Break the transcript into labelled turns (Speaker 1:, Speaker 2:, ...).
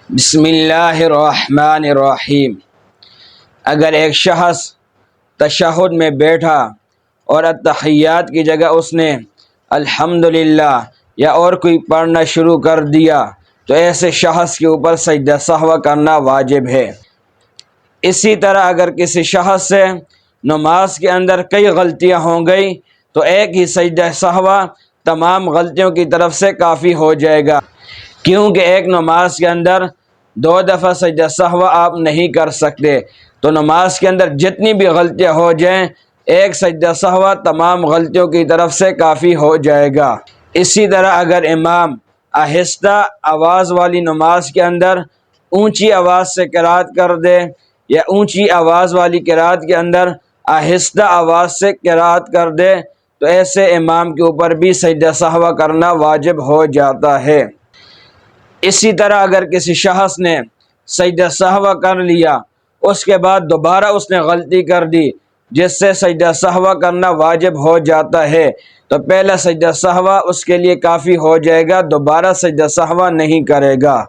Speaker 1: بسم اللہ الرحمن الرحیم۔ اگر ایک شخص تشہد میں بیٹھا اور التحیات کی جگہ اس نے الحمدللہ یا اور کوئی پڑھنا شروع کر دیا تو ایسے شخص کے اوپر سجدہ سہو کرنا واجب ہے۔ اسی طرح اگر کسی شخص سے نماز کے اندر کئی غلطیاں ہو گئی تو ایک ہی سجدہ سہو تمام غلطیوں کی طرف سے کافی ہو جائے گا، کیونکہ ایک نماز کے اندر 2 دفعہ سجدہ سہو آپ نہیں کر سکتے، تو نماز کے اندر جتنی بھی غلطیاں ہو جائیں ایک سجدہ سہو تمام غلطیوں کی طرف سے کافی ہو جائے گا۔ اسی طرح اگر امام آہستہ آواز والی نماز کے اندر اونچی آواز سے قرات کر دے یا اونچی آواز والی قرات کے اندر آہستہ آواز سے قرات کر دے تو ایسے امام کے اوپر بھی سجدہ سہو کرنا واجب ہو جاتا ہے۔ اسی طرح اگر کسی شخص نے سجدہ سہو کر لیا اس کے بعد دوبارہ اس نے غلطی کر دی جس سے سجدہ سہو کرنا واجب ہو جاتا ہے تو پہلا سجدہ سہو اس کے لیے کافی ہو جائے گا، دوبارہ سجدہ سہو نہیں کرے گا۔